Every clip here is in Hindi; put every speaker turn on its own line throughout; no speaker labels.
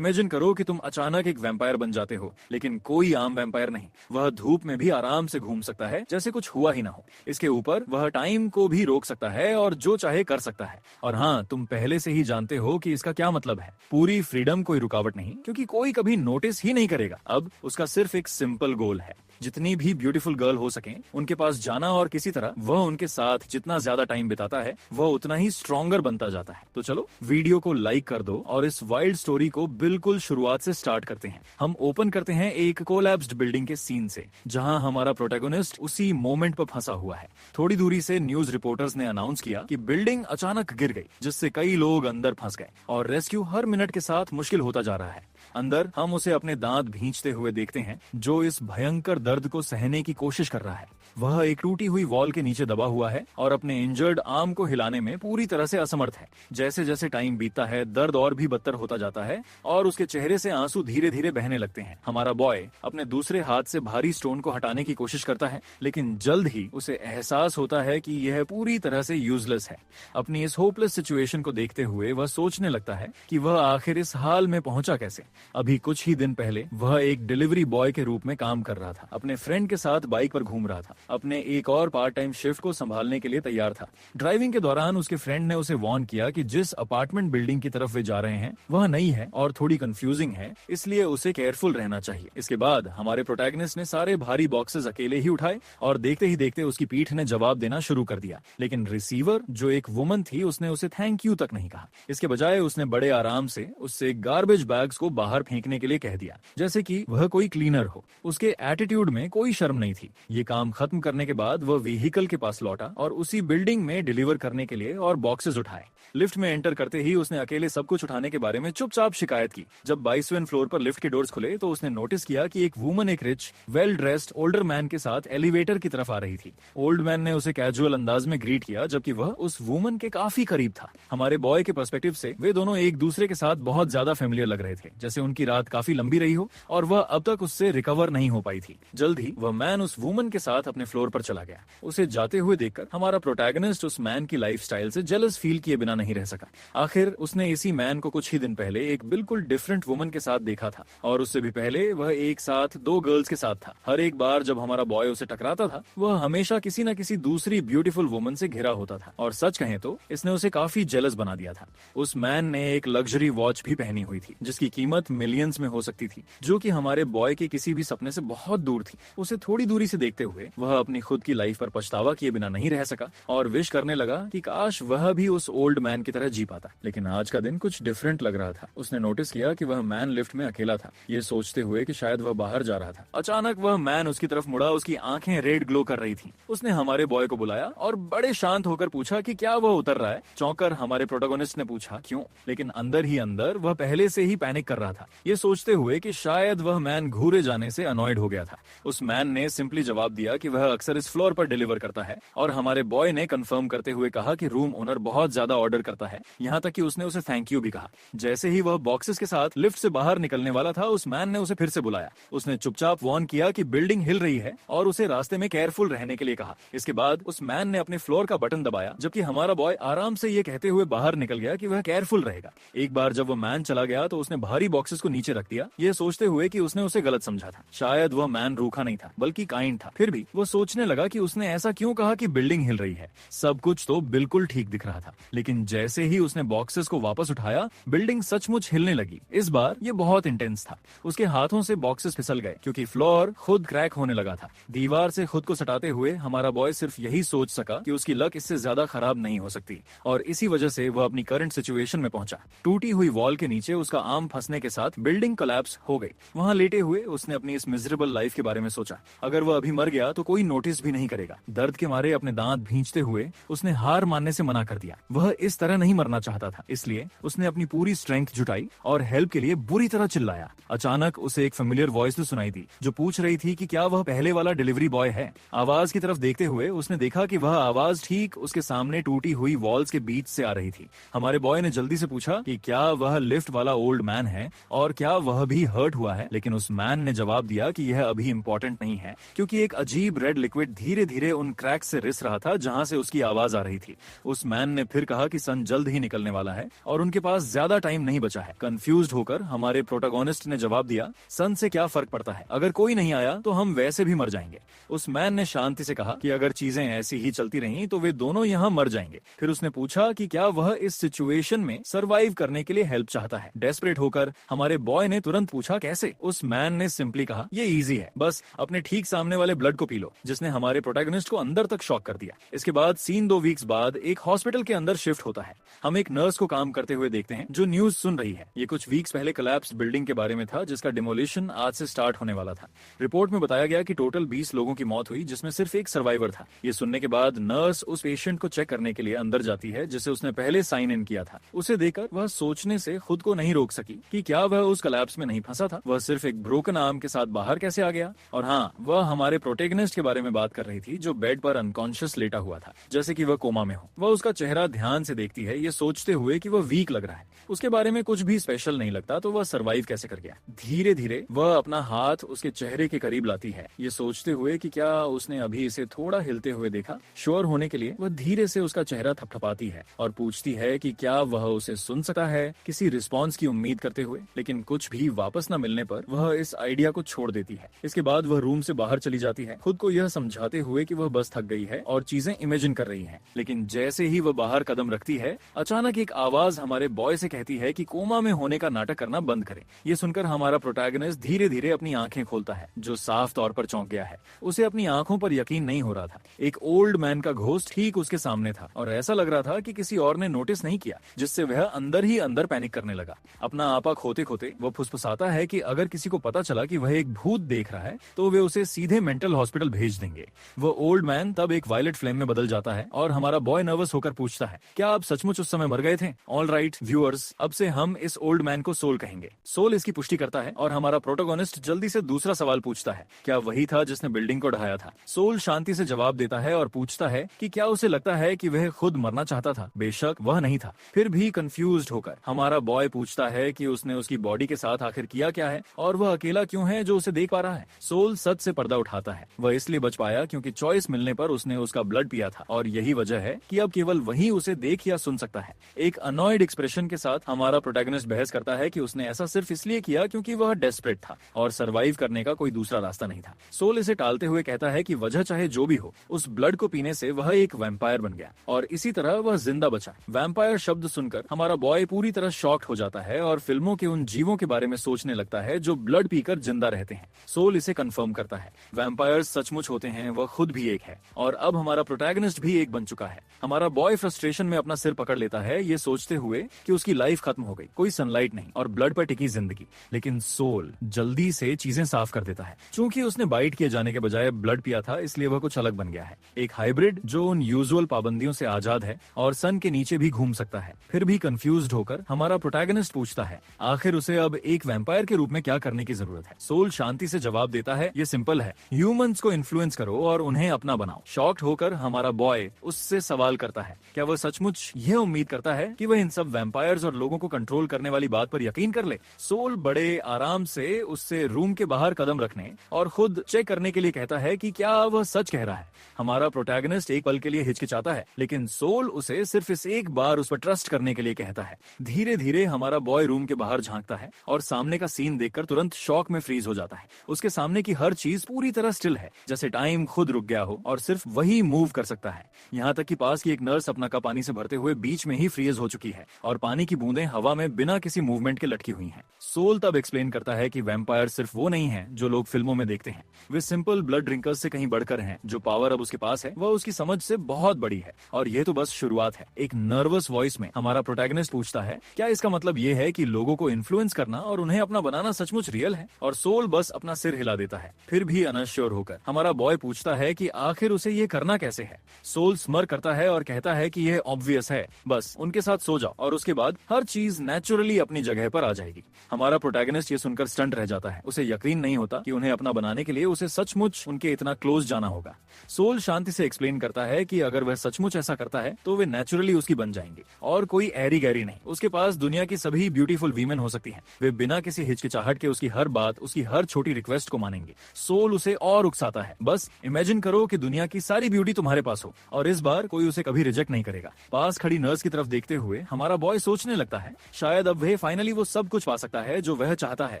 इमेजिन करो कि तुम अचानक एक वैम्पायर बन जाते हो, लेकिन कोई आम वैम्पायर नहीं। वह धूप में भी आराम से घूम सकता है जैसे कुछ हुआ ही ना हो। इसके ऊपर वह टाइम को भी रोक सकता है और जो चाहे कर सकता है। और हाँ, तुम पहले से ही जानते हो कि इसका क्या मतलब है। पूरी फ्रीडम, कोई रुकावट नहीं, क्योंकि कोई कभी नोटिस ही नहीं करेगा। अब उसका सिर्फ एक सिंपल गोल है, जितनी भी ब्यूटीफुल गर्ल हो सके उनके पास जाना, और किसी तरह वह उनके साथ जितना ज्यादा टाइम बिताता है वह उतना ही स्ट्रॉन्गर बनता जाता है। तो चलो वीडियो को लाइक कर दो और इस वाइल्ड स्टोरी को बिल्कुल शुरुआत से स्टार्ट करते हैं। हम ओपन करते हैं एक कोलैप्स्ड बिल्डिंग के सीन से, जहां हमारा प्रोटैगनिस्ट उसी मोमेंट पर फंसा हुआ है। थोड़ी दूरी से न्यूज रिपोर्टर्स ने अनाउंस किया कि बिल्डिंग अचानक गिर गई, जिससे कई लोग अंदर फंस गए और रेस्क्यू हर मिनट के साथ मुश्किल होता जा रहा है। अंदर हम उसे अपने दांत भींचते हुए देखते हैं, जो इस भयंकर दर्द को सहने की कोशिश कर रहा है। वह एक टूटी हुई वॉल के नीचे दबा हुआ है और अपने इंजर्ड आर्म को हिलाने में पूरी तरह से असमर्थ है। जैसे जैसे टाइम बीतता है, दर्द और भी बदतर होता जाता है और उसके चेहरे से आंसू धीरे धीरे बहने लगते हैं। हमारा बॉय अपने दूसरे हाथ से भारी स्टोन को हटाने की कोशिश करता है, लेकिन जल्द ही उसे एहसास होता है कि यह पूरी तरह से यूजलेस है। अपनी इस होपलेस सिचुएशन को देखते हुए वह सोचने लगता है कि वह आखिर इस हाल में पहुंचा कैसे। अभी कुछ ही दिन पहले वह एक डिलीवरी बॉय के रूप में काम कर रहा था, अपने फ्रेंड के साथ बाइक पर घूम रहा था, अपने एक और पार्ट टाइम शिफ्ट को संभालने के लिए तैयार था। ड्राइविंग के दौरान उसके फ्रेंड ने उसे वार्न किया कि जिस अपार्टमेंट बिल्डिंग की तरफ वे जा रहे हैं वह नई है और थोड़ी कंफ्यूजिंग है, इसलिए उसे केयरफुल रहना चाहिए। इसके बाद हमारे प्रोटैगनिस्ट ने सारे भारी बॉक्सेस अकेले ही उठाए और देखते ही देखते उसकी पीठ ने जवाब देना शुरू कर दिया। लेकिन रिसीवर, जो एक वुमन थी, उसने उसे थैंक यू तक नहीं कहा। इसके बजाय उसने बड़े आराम से उससे गार्बेज बैग्स को बाहर फेंकने के लिए कह दिया, जैसे कि वह कोई क्लीनर हो। उसके एटीट्यूड में कोई शर्म नहीं थी। ये काम खत्म करने के बाद वह व्हीकल के पास लौटा और उसी बिल्डिंग में डिलीवर करने के लिए और बॉक्सेस उठाए। लिफ्ट में एंटर करते ही उसने अकेले सब कुछ उठाने के बारे में चुपचाप शिकायत की। जब 22वें फ्लोर पर लिफ्ट के डोर्स खुले तो उसने नोटिस किया कि एक वुमन एक rich, well dressed older man के साथ एलिवेटर की तरफ आ रही थी। ओल्ड मैन ने उसे कैजुअल अंदाज में ग्रीट किया, जबकि वह उस वुमन के काफी करीब था। हमारे बॉय के पर्सपेक्टिव से वे दोनों एक दूसरे के साथ बहुत ज्यादा फेमिलियर लग रहे थे, जैसे उनकी रात काफी लंबी रही हो और वह अब तक उससे रिकवर नहीं हो पाई थी। जल्द ही वह मैन उस वुमन के साथ अपने फ्लोर पर चला गया। उसे जाते हुए देखकर हमारा प्रोटैगनिस्ट उस मैन की लाइफस्टाइल से जेलस फील किए बिना नहीं रह सका। आखिर उसने इसी मैन को कुछ ही दिन पहले एक बिल्कुल डिफरेंट वुमन के साथ देखा था, और उससे भी पहले वह एक साथ 2 गर्ल्स के साथ था। हर एक बार जब हमारा बॉय उसे टकराता था, वह हमेशा किसी न किसी दूसरी ब्यूटीफुल वुमन से घिरा होता था, और सच कहें तो इसने उसे काफी जेलस बना दिया था। उस मैन ने एक लग्जरी वॉच भी पहनी हुई थी, जिसकी कीमत मिलियंस में हो सकती थी, जो कि हमारे बॉय के किसी भी सपने से बहुत दूर थी। उसे थोड़ी दूरी से देखते हुए वह अपनी खुद की लाइफ पर पछतावा किए बिना नहीं रह सका और विश करने लगा कि काश वह भी उस ओल्ड मैन की तरह जी पाता। लेकिन आज का दिन कुछ डिफरेंट लग रहा था। उसने नोटिस किया कि वह मैन लिफ्ट में अकेला था, ये सोचते हुए कि शायद वह बाहर जा रहा था। अचानक वह मैन उसकी तरफ मुड़ा, उसकी आंखें रेड ग्लो कर रही थी। उसने हमारे बॉय को बुलाया और बड़े शांत होकर पूछा कि क्या वह उतर रहा है। चौंकर हमारे प्रोटोगोनिस्ट ने पूछा क्यों, लेकिन अंदर ही अंदर वह पहले से ही पैनिक कर रहा था, ये सोचते हुए कि शायद वह मैन घूरे जाने से अनॉयड हो गया था। उस मैन ने सिंपली जवाब दिया कि वह अक्सर इस फ्लोर पर डिलीवर करता है, और हमारे बॉय ने कंफर्म करते हुए कहा कि रूम ओनर बहुत ज्यादा ऑर्डर करता है, यहाँ तक कि उसने उसे थैंक यू भी कहा। जैसे ही वह बॉक्सेस के साथ लिफ्ट से बाहर निकलने वाला था, उस मैन ने उसे फिर से बुलाया। उसने चुपचाप वार्न किया कि बिल्डिंग हिल रही है और उसे रास्ते में केयरफुल रहने के लिए कहा। इसके बाद उस मैन ने अपने फ्लोर का बटन दबाया, जबकि हमारा बॉय आराम से ये कहते हुए बाहर निकल गया कि वह केयरफुल रहेगा। एक बार जब वह मैन चला गया तो उसने भारी बॉक्सेस को नीचे रख दिया, ये सोचते हुए कि उसने उसे गलत समझा था। शायद वह मैन रूखा नहीं था, बल्कि काइंड था। फिर भी वो सोचने लगा कि उसने ऐसा क्यों कहा कि बिल्डिंग हिल रही है। सब कुछ तो बिल्कुल ठीक दिख रहा था, लेकिन जैसे ही उसने बॉक्सेस को वापस उठाया, बिल्डिंग सचमुच हिलने लगी। इस बार ये बहुत इंटेंस था। उसके हाथों से बॉक्सेस फिसल गए क्योंकि फ्लोर खुद क्रैक होने लगा था। दीवार से खुद को सटाते हुए हमारा बॉय सिर्फ यही सोच सका कि उसकी लक इससे ज्यादा खराब नहीं हो सकती, और इसी वजह से वह अपनी करंट सिचुएशन में पहुंचा। टूटी हुई वॉल के नीचे उसका आर्म फंसने के साथ बिल्डिंग कोलैप्स हो गई। वहां लेटे हुए उसने अपनी इस मिजरेबल लाइफ के बारे में सोचा। अगर वह अभी मर गया तो कोई नोटिस भी नहीं करेगा। दर्द के मारे अपने दांत भींचते हुए उसने हार मानने से मना कर दिया। वह इस तरह नहीं मरना चाहता था, इसलिए उसने अपनी पूरी स्ट्रेंथ जुटाई और हेल्प के लिए बुरी तरह चिल्लाया। अचानक उसे एक फेमिलियर वॉइस तो सुनाई दी, जो पूछ रही थी कि क्या वह पहले वाला डिलीवरी बॉय है। आवाज की तरफ देखते हुए उसने देखा कि वह आवाज ठीक उसके सामने टूटी हुई वॉल्स के बीच से आ रही थी। हमारे बॉय ने जल्दी से पूछा कि क्या वह लिफ्ट वाला ओल्ड मैन है और क्या वह भी हर्ट हुआ है, लेकिन उस मैन ने जवाब दिया कि यह अभी इम्पोर्टेंट नहीं है, क्योंकि एक अजीब रेड रेड लिक्विड धीरे धीरे उन क्रैक से रिस रहा था जहां से उसकी आवाज आ रही थी। उस मैन ने फिर कहा कि सन जल्द ही निकलने वाला है और उनके पास ज्यादा टाइम नहीं बचा है। कंफ्यूज्ड होकर हमारे प्रोटोगोनिस्ट ने जवाब दिया, सन से क्या फर्क पड़ता है, अगर कोई नहीं आया तो हम वैसे भी मर जाएंगे। उस मैन ने शांति से कहा कि अगर चीजें ऐसी ही चलती रहीं तो वे दोनों यहाँ मर जाएंगे। फिर उसने पूछा कि क्या वह इस सिचुएशन में सरवाइव करने के लिए हेल्प चाहता है। डेस्परेट होकर हमारे बॉय ने तुरंत पूछा कैसे। उस मैन ने सिंपली कहा, ये इजी है, बस अपने ठीक सामने वाले ब्लड को पी लो, जिसने हमारे प्रोटैगनिस्ट को अंदर तक शॉक कर दिया। इसके बाद सीन 2 वीक्स बाद एक हॉस्पिटल के अंदर शिफ्ट होता है। हम एक नर्स को काम करते हुए देखते हैं जो न्यूज सुन रही है। ये कुछ वीक्स पहले कोलैप्स बिल्डिंग के बारे में था जिसका डिमोलिशन आज से स्टार्ट होने वाला था। रिपोर्ट में बताया गया कि टोटल 20 लोगों की मौत हुई जिसमें सिर्फ एक सर्वाइवर था। ये सुनने के बाद नर्स उस पेशेंट को चेक करने के लिए अंदर जाती है जिसे उसने पहले साइन इन किया था। उसे देखकर वह सोचने से खुद को नहीं रोक सकी कि क्या वह उस कोलैप्स में नहीं फंसा था। वह सिर्फ एक ब्रोकन आर्म के साथ बाहर कैसे आ गया। और हाँ, वह हमारे प्रोटेगनिस्ट के बारे में बात कर रही थी जो बेड पर अनकॉन्शियस लेटा हुआ था, जैसे कि वह कोमा में हो। वह उसका चेहरा ध्यान से देखती है, ये सोचते हुए कि वह वीक लग रहा है, उसके बारे में कुछ भी स्पेशल नहीं लगता, तो वह सरवाइव कैसे कर गया। धीरे धीरे वह अपना हाथ उसके चेहरे के करीब लाती है, ये सोचते हुए कि क्या उसने अभी इसे थोड़ा हिलते हुए देखा। श्योर होने के लिए वह धीरे से उसका चेहरा थपथपाती है और पूछती है कि क्या वह उसे सुन सकता है, किसी रिस्पॉन्स की उम्मीद करते हुए। लेकिन कुछ भी वापस न मिलने पर वह इस आइडिया को छोड़ देती है। इसके बाद वह रूम से बाहर चली जाती है, खुद को यह समझाते हुए कि वह बस थक गई है और चीजें इमेजिन कर रही हैं। लेकिन जैसे ही वह बाहर कदम रखती है, अचानक एक आवाज हमारे बॉय से कहती है कि कोमा में होने का नाटक करना बंद करें। ये सुनकर हमारा प्रोटैगनिस्ट धीरे धीरे अपनी आंखें खोलता है, जो साफ तौर पर चौंक गया है। उसे अपनी आंखों पर यकीन नहीं हो रहा था। एक ओल्ड मैन का घोस्ट ठीक उसके सामने था और ऐसा लग रहा था कि किसी और ने नोटिस नहीं किया, जिससे वह अंदर ही अंदर पैनिक करने लगा। अपना आपा खोते खोते वह फुसफुसाता है कि अगर किसी को पता चला कि वह एक भूत देख रहा है तो वे उसे सीधे मेंटल हॉस्पिटल भेज देंगे। वह ओल्ड मैन तब एक वायलेट फ्लेम में बदल जाता है और हमारा बॉय नर्वस होकर पूछता है, क्या आप सचमुच उस समय मर गए थे? ऑल राइट व्यूअर्स, अब से हम इस ओल्ड मैन को सोल कहेंगे। सोल इसकी पुष्टि करता है और हमारा प्रोटोगोनिस्ट जल्दी से दूसरा सवाल पूछता है, क्या वही था जिसने बिल्डिंग को ढहाया था? सोल शांति से जवाब देता है और पूछता है कि क्या उसे लगता है कि वह खुद मरना चाहता था? बेशक वह नहीं था। फिर भी कंफ्यूज्ड होकर हमारा बॉय पूछता है कि उसने उसकी बॉडी के साथ आखिर किया क्या है और वह अकेला क्यों है जो उसे देख पा रहा है। सोल सच से पर्दा उठाता है, वह इसलिए बच पाया क्योंकि चॉइस मिलने पर उसने उसका ब्लड पिया था और यही वजह है कि अब केवल वही उसे देख या सुन सकता है। एक अनॉयड एक्सप्रेशन के साथ हमारा प्रोटैगनिस्ट बहस करता है कि उसने ऐसा सिर्फ इसलिए किया क्योंकि वह डेस्परेट था और सरवाइव करने का कोई दूसरा रास्ता नहीं था। सोल इसे टालते हुए कहता है कि वजह चाहे जो भी हो, उस ब्लड को पीने से वह एक वैम्पायर बन गया और इसी तरह वह जिंदा बचा। वैम्पायर शब्द सुनकर हमारा बॉय पूरी तरह शॉक्ड हो जाता है और फिल्मों के उन जीवों के बारे में सोचने लगता है जो ब्लड पीकर जिंदा रहते हैं। सोल इसे कंफर्म करता है, वैम्पायर्स सचमुच होते हैं, वह खुद भी एक है और अब हमारा प्रोटैगनिस्ट भी एक बन चुका है। हमारा बॉय फ्रस्ट्रेशन में अपना सिर पकड़ लेता है, ये सोचते हुए कि उसकी लाइफ खत्म हो गई, कोई सनलाइट नहीं और ब्लड पर टिकी जिंदगी। लेकिन सोल जल्दी से चीजें साफ कर देता है। चूंकि उसने बाइट किए जाने के बजाय ब्लड पिया था, इसलिए वह कुछ अलग बन गया है, एक हाइब्रिड जो उन यूजुअल पाबंदियों से आजाद है और सन के नीचे भी घूम सकता है। फिर भी कंफ्यूज्ड होकर हमारा प्रोटैगनिस्ट पूछता है, आखिर उसे अब एक वैम्पायर के रूप में क्या करने की जरूरत है? सोल शांति से जवाब देता है, ये सिंपल है, ह्यूमंस को इन्फ्लुएंस करो और उन्हें अपना बनाओ। शॉक्ड होकर हमारा बॉय उससे सवाल करता है, क्या वह सचमुच यह उम्मीद करता है कि वह इन सब वैम्पायर्स और लोगों को कंट्रोल करने वाली बात पर यकीन कर ले? सोल बड़े आराम से उससे रूम के बाहर कदम रखने और खुद चेक करने के लिए कहता है कि क्या वह सच कह रहा है। हमारा प्रोटैगनिस्ट एक पल के लिए हिचकिचाता है, लेकिन सोल उसे सिर्फ इस एक बार उस पर ट्रस्ट करने के लिए कहता है। धीरे धीरे हमारा बॉय रूम के बाहर झांकता है और सामने का सीन देखकर तुरंत शॉक में फ्रीज हो जाता है। उसके सामने की हर चीज पूरी तरह स्टिल है, जैसे टाइम खुद रुक गया हो और सिर्फ वही मूव कर सकता है। यहाँ तक कि पास की एक नर्स अपना कप पानी से भरते हुए बीच में ही फ्रीज हो चुकी है और पानी की बूंदें हवा में बिना किसी मूवमेंट के लटकी हुई हैं। सोल तब एक्सप्लेन करता है कि वैम्पायर सिर्फ वो नहीं है जो लोग फिल्मों में देखते हैं, वे सिंपल ब्लड ड्रिंकर्स से कहीं बढ़कर हैं। जो पावर अब उसके पास है वह उसकी समझ से बहुत बड़ी है और ये तो बस शुरुआत है। एक नर्वस वॉइस में हमारा प्रोटैगनिस्ट पूछता है, क्या इसका मतलब ये है कि लोगों को इन्फ्लुएंस करना और उन्हें अपना बनाना सचमुच रियल है? और सोल बस अपना सिर हिला देता है। फिर भी अनश्योर होकर हमारा बॉय पूछता है कि आखिर उसे ये करना कैसे है। सोल स्मर करता है और कहता है कि यह ऑब्वियस है, बस उनके साथ सो जाओ और उसके बाद हर चीज नेचुरली अपनी जगह पर आ जाएगी। हमारा प्रोटैगनिस्ट ये सुनकर स्टंट रह जाता है, उसे यकीन नहीं होता कि उन्हें अपना बनाने के लिए उसे सचमुच उनके इतना क्लोज जाना होगा। सोल शांति से एक्सप्लेन करता है कि अगर वह सचमुच ऐसा करता है तो वे नेचुरली उसकी बन जाएंगी और कोई एरी गैरी नहीं। उसके पास दुनिया की सभी ब्यूटीफुल वीमेन हो सकती हैं, वे बिना किसी हिचकिचाहट के उसकी हर बात, उसकी हर छोटी रिक्वेस्ट को मानेंगे। सोल उसे और उकसाता है है। बस इमेजिन करो कि दुनिया की सारी ब्यूटी तुम्हारे पास हो और इस बार कोई उसे कभी रिजेक्ट नहीं करेगा। पास खड़ी नर्स की तरफ देखते हुए हमारा बॉय सोचने लगता है शायद अब वह फाइनली वो सब कुछ पा सकता है जो वह चाहता है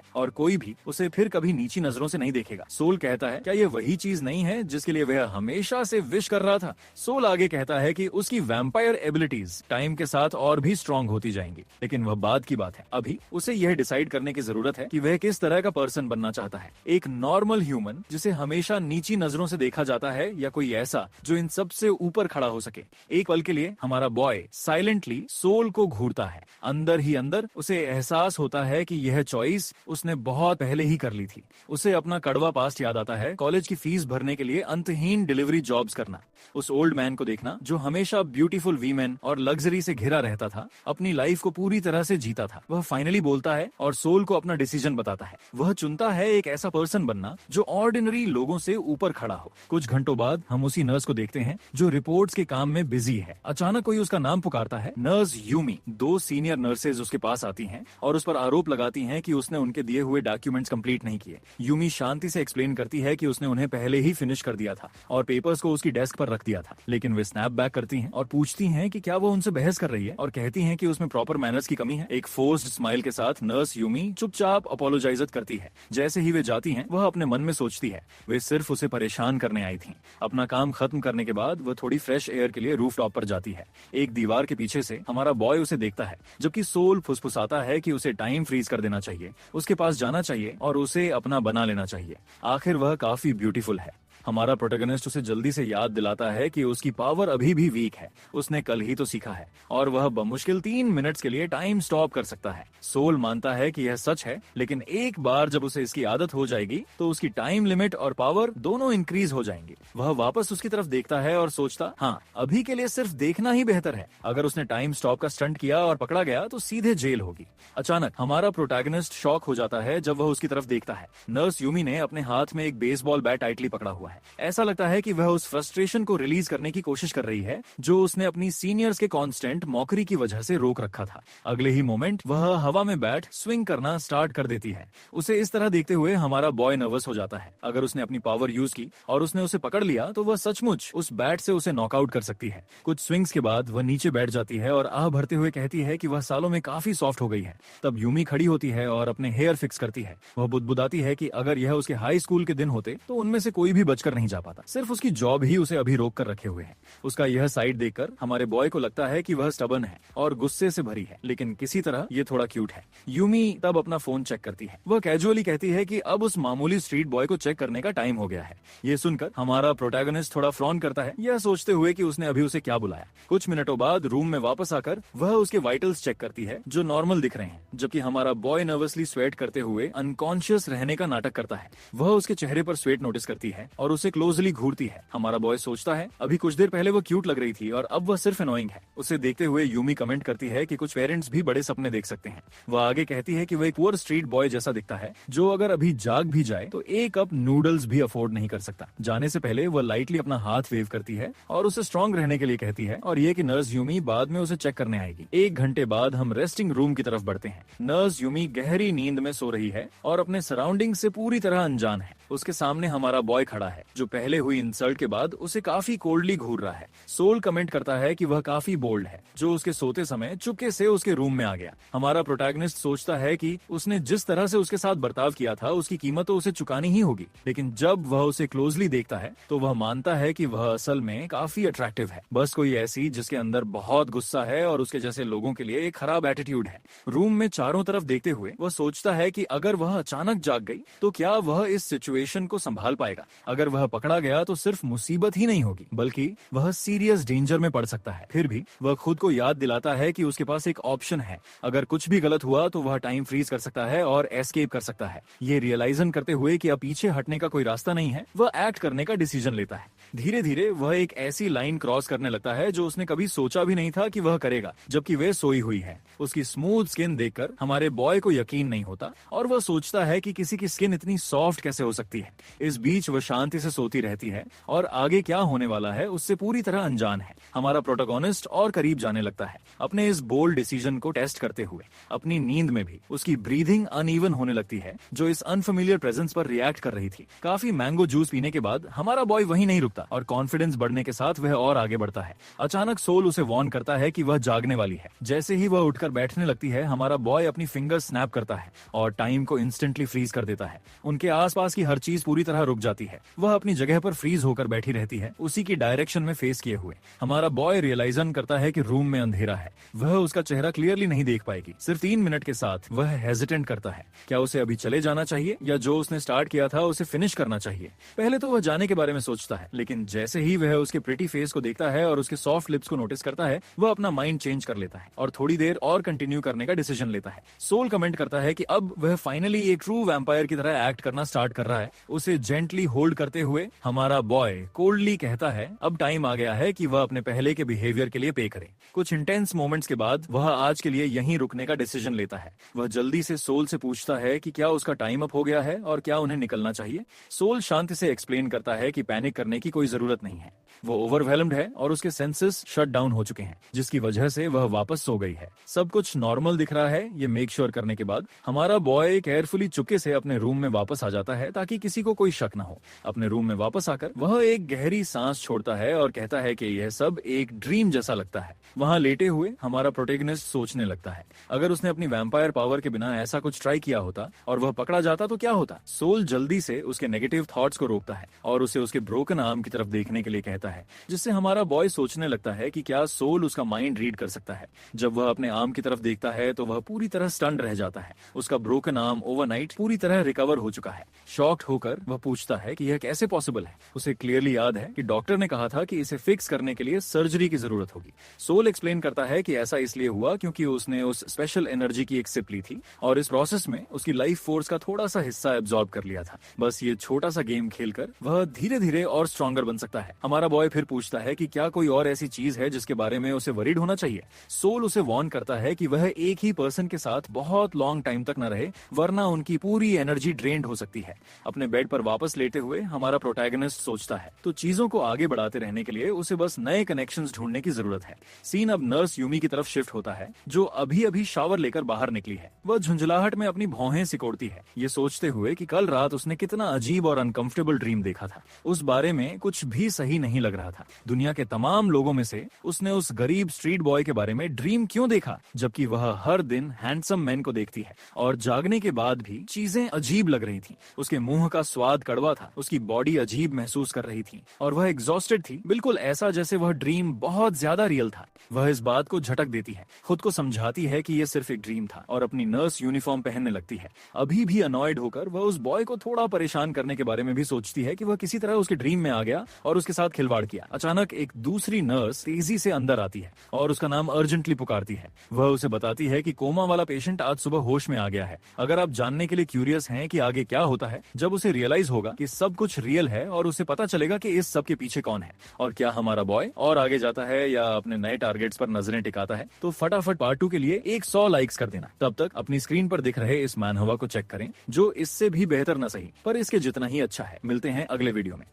और कोई भी उसे फिर कभी नीची नजरों से नहीं देखेगा। सोल कहता है क्या ये वही चीज नहीं है जिसके लिए वह हमेशा से विश कर रहा था। सोल आगे कहता है कि उसकी वैम्पायर एबिलिटीज टाइम के साथ और भी स्ट्रॉन्ग होती जाएंगी, लेकिन वह बाद की बात है। अभी उसे यह डिसाइड करने की जरूरत है कि वह किस तरह का पर्सन बनना चाहता है, एक नॉर्मल ह्यूमन जिसे हमेशा नीची नजरों से देखा जाता है या कोई ऐसा जो इन सब से ऊपर खड़ा हो सके। एक पल के लिए हमारा बॉय साइलेंटली सोल को घूरता है। अंदर ही अंदर उसे एहसास होता है कि यह चॉइस उसने बहुत पहले ही कर ली थी। उसे अपना कड़वा पास्ट याद आता है, कॉलेज की फीस भरने के लिए अंतहीन डिलीवरी जॉब्स करना, उस ओल्ड मैन को देखना जो हमेशा ब्यूटीफुल वीमेन और लग्जरी से घिरा रहता था, अपनी लाइफ को पूरी तरह से जीता था। वह फाइनली बोलता है और सोल को अपना डिसीजन बताता है। वह चुनता है एक ऐसा पर्सन बनना जो ऑर्डिनरी लोगों से ऊपर खड़ा हो। कुछ घंटों बाद हम उसी नर्स को देखते हैं जो रिपोर्ट्स के काम में बिजी है। अचानक कोई उसका नाम पुकारता है, नर्स यूमी। 2 सीनियर नर्सेज उसके पास आती हैं और उस पर आरोप लगाती हैं कि उसने उनके दिए हुए डॉक्यूमेंट्स कंप्लीट नहीं किए। यूमी शांति से एक्सप्लेन करती है कि उसने उन्हें पहले ही फिनिश कर दिया था और पेपर्स को उसकी डेस्क पर रख दिया था, लेकिन वे स्नैप बैक करती हैं और पूछती हैं कि क्या वो उनसे बहस कर रही है और कहती हैं कि उसमें प्रॉपर मैनर्स की कमी है। एक फोर्स्ड स्माइल के साथ नर्स यूमी चुपचाप अपोलोजाइज करती है। जैसे ही वे जाती हैं, वह अपने मन में सोचती है वे सिर्फ उसे परेशान करने आई थी। अपना काम खत्म करने के बाद वह थोड़ी फ्रेश एयर के लिए रूफ टॉप पर जाती है। एक दीवार के पीछे से हमारा बॉय उसे देखता है, जबकि सोल फुसफुसाता है कि उसे टाइम फ्रीज कर देना चाहिए, उसके पास जाना चाहिए और उसे अपना बना लेना चाहिए। आखिर वह काफी ब्यूटीफुल है। हमारा प्रोटैगनिस्ट उसे जल्दी से याद दिलाता है कि उसकी पावर अभी भी वीक है, उसने कल ही तो सीखा है और वह बमुश्किल 3 मिनट्स के लिए टाइम स्टॉप कर सकता है। सोल मानता है कि यह सच है, लेकिन एक बार जब उसे इसकी आदत हो जाएगी तो उसकी टाइम लिमिट और पावर दोनों इंक्रीज हो जाएंगे। वह वापस उसकी तरफ देखता है और सोचता, हाँ अभी के लिए सिर्फ देखना ही बेहतर है। अगर उसने टाइम स्टॉप का स्टंट किया और पकड़ा गया तो सीधे जेल होगी। अचानक हमारा प्रोटैगनिस्ट शॉक हो जाता है जब वह उसकी तरफ देखता है। नर्स यूमी ने अपने हाथ में एक बेसबॉल बैट टाइटली पकड़ा हुआ है। ऐसा लगता है कि वह उस फ्रस्ट्रेशन को रिलीज करने की कोशिश कर रही है जो उसने अपनी सीनियर्स के कांस्टेंट मॉकरी की वजह से रोक रखा था। अगले ही मोमेंट वह हवा में बैट स्विंग करना स्टार्ट कर देती है। उसे इस तरह देखते हुए हमारा बॉय नर्वस हो जाता है। अगर उसने अपनी पावर यूज की और उसने उसे पकड़ लिया तो वह सचमुच उस बैट से उसे नॉकआउट कर सकती है। कुछ स्विंग्स के बाद वह नीचे बैठ जाती है और आह भरते हुए कहती है कि वह सालों में काफी सॉफ्ट हो गई है। तब यूमी खड़ी होती है और अपने हेयर फिक्स करती है। वह बुदबुदाती है कि अगर यह उसके हाई स्कूल के दिन होते तो उनमें से कोई भी बचकर नहीं जा पाता, सिर्फ उसकी जॉब ही उसे अभी रोक कर रखे हुए है। उसका यह साइड देखकर हमारे बॉय को लगता है कि वह स्टबर्न है और गुस्से से भरी है, लेकिन किसी तरह ये थोड़ा क्यूट है। यूमी तब अपना फोन चेक करती है। वह कैजुअली कहती है कि अब उस मामूली स्ट्रीट बॉय को चेक करने का टाइम हो गया है। ये सुनकर हमारा प्रोटैगनिस्ट थोड़ा फ्रॉन करता है, यह सोचते हुए कि उसने अभी उसे क्या बुलाया। कुछ मिनटों बाद रूम में वापस आकर वह उसके वाइटल्स चेक करती है जो नॉर्मल दिख रहे हैं, जबकि हमारा बॉय नर्वसली स्वेट करते हुए अनकॉन्शियस रहने का नाटक करता है। वह उसके चेहरे पर स्वेट नोटिस करती है और उसे क्लोजली घूरती है। हमारा बॉय सोचता है अभी कुछ देर पहले वो क्यूट लग रही थी और अब वह सिर्फ अनोइंग है। उसे देखते हुए यूमी कमेंट करती है कि कुछ पेरेंट्स भी बड़े सपने देख सकते हैं। वह आगे कहती है कि वह एक पुअर स्ट्रीट बॉय जैसा दिखता है जो अगर अभी जाग भी जाए तो एक कप नूडल्स भी अफोर्ड नहीं कर सकता। जाने से पहले वह लाइटली अपना हाथ वेव करती है और उसे स्ट्रांग रहने के लिए कहती है और ये कि नर्स यूमी बाद में उसे चेक करने आएगी। 1 घंटे बाद हम रेस्टिंग रूम की तरफ बढ़ते हैं। नर्स यूमी गहरी नींद में सो रही है और अपने सराउंडिंग से पूरी तरह अनजान है। उसके सामने हमारा बॉय खड़ा है जो पहले हुई इंसल्ट के बाद उसे काफी कोल्डली घूर रहा है। सोल कमेंट करता है कि वह काफी बोल्ड है जो उसके सोते समय चुपके से उसके रूम में आ गया। हमारा प्रोटैगनिस्ट सोचता है कि उसने जिस तरह से उसके साथ बर्ताव किया था उसकी कीमत तो उसे चुकानी ही होगी, लेकिन जब वह उसे क्लोजली देखता है तो वह मानता है कि वह असल में काफी अट्रैक्टिव है, बस कोई ऐसी जिसके अंदर बहुत गुस्सा है और उसके जैसे लोगों के लिए एक खराब एटीट्यूड है। रूम में चारों तरफ देखते हुए वह सोचता है कि अगर वह अचानक जाग गई तो क्या वह इस सिचुएशन को संभाल पाएगा। अगर वह पकड़ा गया तो सिर्फ मुसीबत ही नहीं होगी बल्कि वह सीरियस डेंजर में पड़ सकता है। फिर भी वह खुद को याद दिलाता है कि उसके पास एक ऑप्शन है, अगर कुछ भी गलत हुआ तो वह टाइम फ्रीज कर सकता है और एस्केप कर सकता है। ये रियलाइजन करते हुए कि अब पीछे हटने का कोई रास्ता नहीं है, वह एक्ट करने का डिसीजन लेता है। धीरे धीरे वह एक ऐसी लाइन क्रॉस करने लगता है जो उसने कभी सोचा भी नहीं था कि वह करेगा, जबकि वह सोई हुई है। उसकी स्मूथ स्किन देखकर हमारे बॉय को यकीन नहीं होता और वह सोचता है कि किसी की स्किन इतनी सॉफ्ट कैसे हो सकती लगती है। इस बीच वह शांति से सोती रहती है और आगे क्या होने वाला है उससे पूरी तरह अनजान है। हमारा प्रोटोगोनिस्ट और करीब जाने लगता है अपने इस बोल्ड डिसीजन को टेस्ट करते हुए। अपनी नींद में भी उसकी ब्रीदिंग अनइवन होने लगती है जो इस अनफेमिलियर प्रेजेंस पर रिएक्ट कर रही थी। काफी मैंगो जूस पीने के बाद हमारा बॉय वहीं नहीं रुकता और कॉन्फिडेंस बढ़ने के साथ वह और आगे बढ़ता है। अचानक सोल उसे वार्न करता है कि वह जागने वाली है। जैसे ही वह उठकर बैठने लगती है हमारा बॉय अपनी फिंगर स्नैप करता है और टाइम को इंस्टेंटली फ्रीज कर देता है। उनके आसपास की हर चीज पूरी तरह रुक जाती है। वह अपनी जगह पर फ्रीज होकर बैठी रहती है, उसी की डायरेक्शन में फेस किए हुए। हमारा बॉय रियलाइजन करता है कि रूम में अंधेरा है। वह उसका चेहरा क्लियरली नहीं देख पाएगी। सिर्फ 3 मिनट के साथ वह हेजिटेंट करता है। क्या उसे अभी चले जाना चाहिए या जो उसने स्टार्ट किया था उसे फिनिश करना चाहिए? पहले तो वह जाने के बारे में सोचता है, लेकिन जैसे ही वह उसके प्रिटी फेस को देखता है और उसके सॉफ्ट लिप्स को नोटिस करता है वह अपना माइंड चेंज कर लेता है और थोड़ी देर और कंटिन्यू करने का डिसीजन लेता है। सोल कमेंट करता है कि अब वह फाइनली एक ट्रू वैम्पायर की तरह एक्ट करना स्टार्ट कर रहा है। उसे जेंटली होल्ड करते हुए हमारा बॉय कोल्डली कहता है अब टाइम आ गया है कि वह अपने पहले के बिहेवियर के लिए पे करे। कुछ इंटेंस मोमेंट्स के बाद वह आज के लिए यहीं रुकने का डिसीजन लेता है। वह जल्दी से सोल से पूछता है कि क्या उसका टाइम अप हो गया है और क्या उन्हें निकलना चाहिए। सोल शांति से एक्सप्लेन करता है कि पैनिक करने की कोई जरूरत नहीं है। वो ओवरवेल्म्ड है और उसके सेंसेस शट डाउन हो चुके हैं, जिसकी वजह से वह वापस सो गई है। सब कुछ नॉर्मल दिख रहा है ये मेक श्योर करने के बाद हमारा बॉय केयरफुली चुपके से अपने रूम में वापस आ जाता है ताकि किसी को कोई शक न हो। अपने रूम में वापस आकर वह एक गहरी सांस छोड़ता है और कहता है कि यह सब एक ड्रीम जैसा लगता है। वहां लेटे हुए हमारा प्रोटेगनिस्ट सोचने लगता है अगर उसने अपनी वैम्पायर पावर के बिना ऐसा कुछ ट्राई किया होता और वह पकड़ा जाता तो क्या होता। सोल जल्दी से उसके नेगेटिव थॉट्स को रोकता है और उसे उसके ब्रोकन आर्म की तरफ देखने के लिए कहता है, जिससे हमारा बॉय सोचने लगता है कि क्या सोल उसका माइंड रीड कर सकता है। जब वह अपने आर्म की तरफ देखता है तो वह पूरी तरह स्टन्ड रह जाता है। उसका ब्रोकन आर्म ओवरनाइट पूरी तरह रिकवर हो चुका है। शॉक्ड होकर वह पूछता है कि यह कैसे पॉसिबल है। उसे क्लियरली याद है कि डॉक्टर ने कहा था कि इसे फिक्स करने के लिए सर्जरी की जरूरत होगी। सोल एक्सप्लेन करता है कि ऐसा इसलिए हुआ क्योंकि उसने उस स्पेशल एनर्जी की एक सिप ली थी और इस प्रोसेस में उसकी लाइफ फोर्स का थोड़ा सा हिस्सा एब्जॉर्ब कर लिया था। बस ये छोटा सा गेम खेलकर वह धीरे धीरे और स्ट्रॉन्गर बन सकता है। हमारा बॉय फिर पूछता है कि क्या कोई और ऐसी चीज है जिसके बारे में उसे वरीड होना चाहिए। सोल उसे वार्न करता है कि वह एक ही पर्सन के साथ बहुत लॉन्ग टाइम तक न रहे, वरना उनकी पूरी एनर्जी ड्रेन्ड हो सकती है। अपने बेड पर वापस लेटे हुए हमारा प्रोटैगनिस्ट सोचता है तो चीजों को आगे बढ़ाते रहने के लिए उसे बस नए कनेक्शंस ढूंढने की जरूरत है। सीन अब नर्स यूमी की तरफ शिफ्ट होता है जो अभी अभी शावर लेकर बाहर निकली है। वह झुंझलाहट में अपनी भौहें सिकोड़ती है, ये सोचते हुए कि कल रात उसने कितना अजीब और अनकंफर्टेबल ड्रीम देखा था। उस बारे में कुछ भी सही नहीं लग रहा था। दुनिया के तमाम लोगों में से उसने उस गरीब स्ट्रीट बॉय के बारे में ड्रीम क्यों देखा, जबकि वह हर दिन हैंडसम मैन को देखती है। और जागने के बाद भी चीजें अजीब लग रही थी। उसके मुंह का स्वाद कड़वा था, उसकी बॉडी अजीब महसूस कर रही थी और वह एग्जॉस्टेड थी, बिल्कुल ऐसा जैसे वह ड्रीम बहुत ज्यादा रियल था। वह इस बात को झटक देती है, खुद को समझाती है कि यह सिर्फ एक ड्रीम था और अपनी नर्स यूनिफॉर्म पहनने लगती है। अभी भी अनॉयड होकर वह उस बॉय को थोड़ा परेशान करने के बारे में भी सोचती है कि वह किसी तरह उसके ड्रीम में आ गया और उसके साथ खिलवाड़ किया। अचानक एक दूसरी नर्स तेजी से अंदर आती है और उसका नाम अर्जेंटली पुकारती है। वह उसे बताती है कि कोमा वाला पेशेंट आज सुबह होश में आ गया है। अगर आप जानने के लिए क्यूरियस हैं कि आगे क्या होता है, जब उसे रियलाइज होगा कि सब कुछ रियल है और उसे पता चलेगा कि इस सब के पीछे कौन है और क्या हमारा बॉय और आगे जाता है या अपने नए टारगेट्स पर नजरें टिकाता है, तो फटाफट पार्ट 2 के लिए 100 लाइक्स कर देना। तब तक अपनी स्क्रीन पर दिख रहे इस मैनहवा को चेक करें जो इससे भी बेहतर न सही पर इसके जितना ही अच्छा है। मिलते हैं अगले वीडियो में।